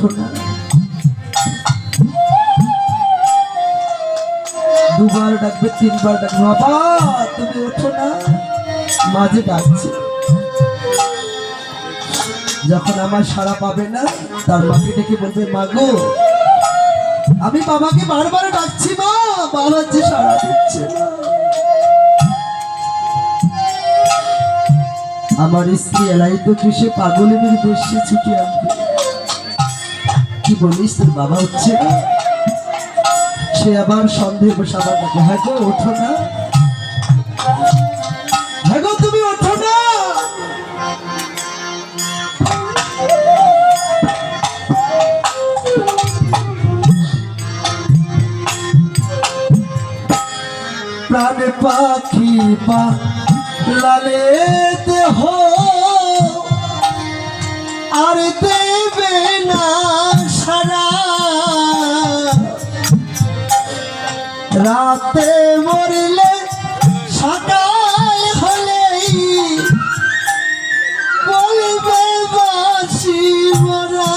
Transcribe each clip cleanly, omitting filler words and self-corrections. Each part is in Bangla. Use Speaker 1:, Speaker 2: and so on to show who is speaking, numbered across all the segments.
Speaker 1: ওঠো না। দুবার ডাকবে, তিনবার ডাকবে, বাবা তুমি ওঠো না। মাঝে ডাকছে, যখন আমার সাড়া পাবে না, তার মাকে ডেকে বলবে, মা গো আমি বাবাকে বারবার ডাকছি, মা বাবা যে সাড়া দিচ্ছে না। আমার স্ত্রী এলাই তো কৃষে পাগলের বেশি ছুটি আসবে। কি বলিস তোর বাবা হচ্ছে না? সে আবার সন্দেহ বসে আবার ডাকে, হ্যাঁ গো ওঠো না, হ্যাঁ গো তুমি ওঠো না। প্রাণ পাখি পা লালে দেহ আর দেবে না সারা, রাতে মরলে সকাল হলেই বলবে বাসি মরা।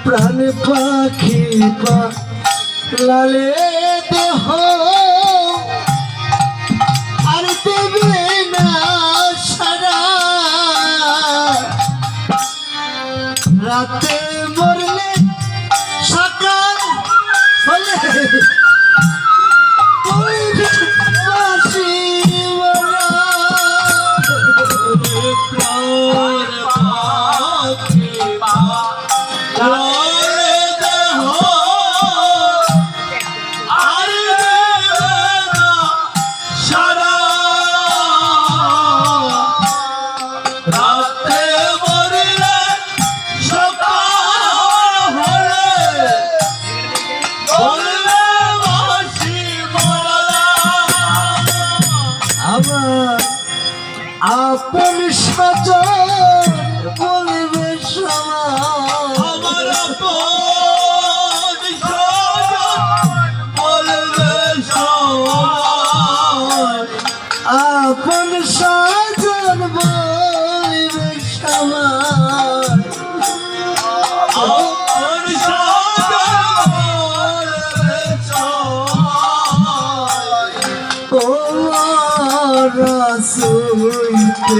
Speaker 1: প্রাণ পাখি পা লালে দেহ আর দেবে না সারা, রাতে মরলে সকাল হলে বাসি মরা। আমার আপন সজন বলবে সমান, আমার আপন সজন বলবে সমান, আপন সজন বলবে সমান, আপন সজন বলবে সমান। ও রাসূলতে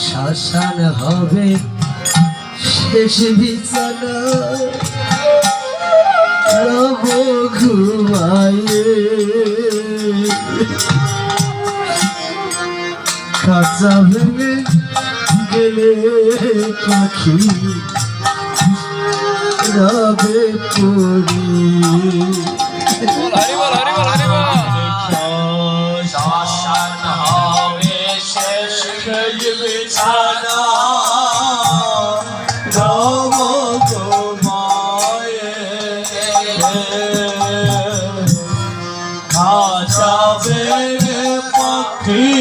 Speaker 1: শ্মশান হবে শেষ বিছানা, রব ঘুমায়ে কাঁচা ভেঙে গেলে পাখি রবে পড়ি। বিছানা রব ঘুমায়ে কাঁচা ভেঙে পাখি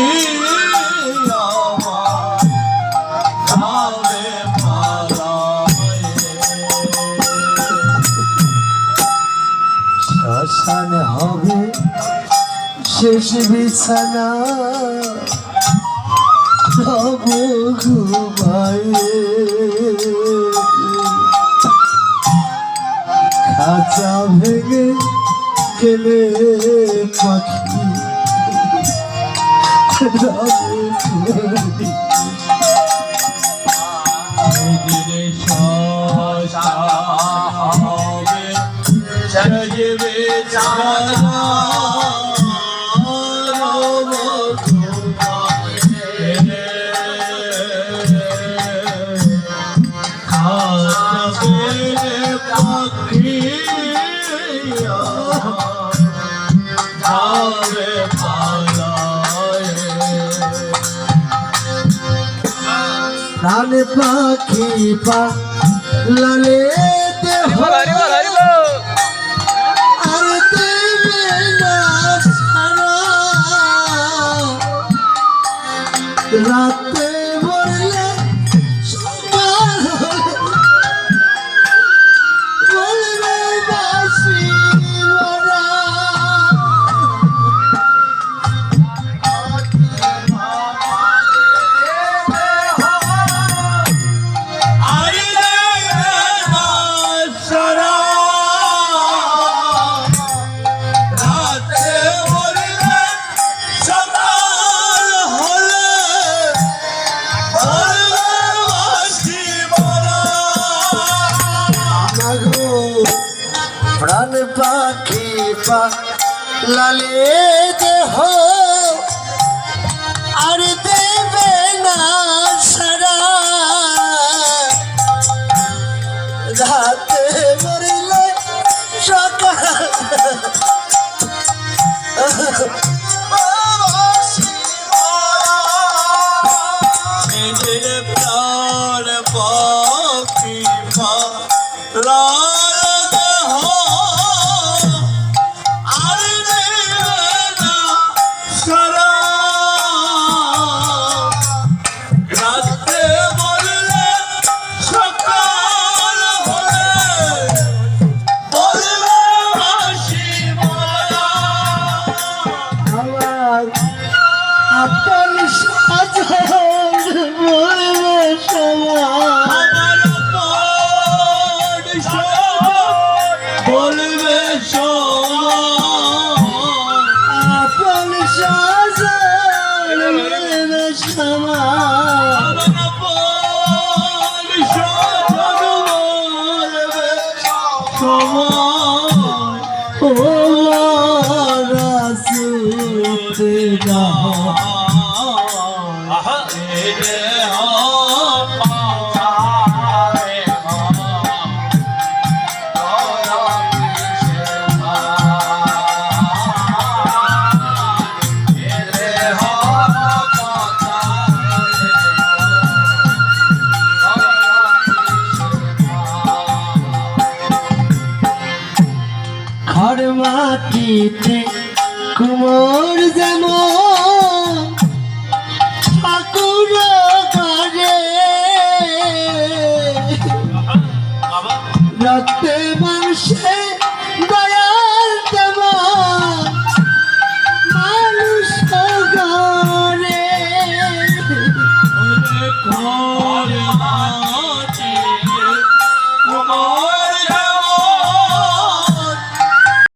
Speaker 1: শেষ বিছানা সব ঘুমায়ে খাঁচা ভেঙে গেলে পাখি
Speaker 2: সজবে জানা
Speaker 1: প্রাণ পাখি লালে দেহ আর দেবে না ছাড়া রাতে বললে সকাল বলবে বাসি মরা প্রাণ পাখি লালে দেহ আর দেবে না সারা রাতে মরিলে সকাল
Speaker 2: প্রাণ পাখি
Speaker 1: আপন সাজন বলবে সবাই
Speaker 2: বলবে
Speaker 1: আপন সাজন বলবে সবাই ও রাসূল ঘর মাটিতে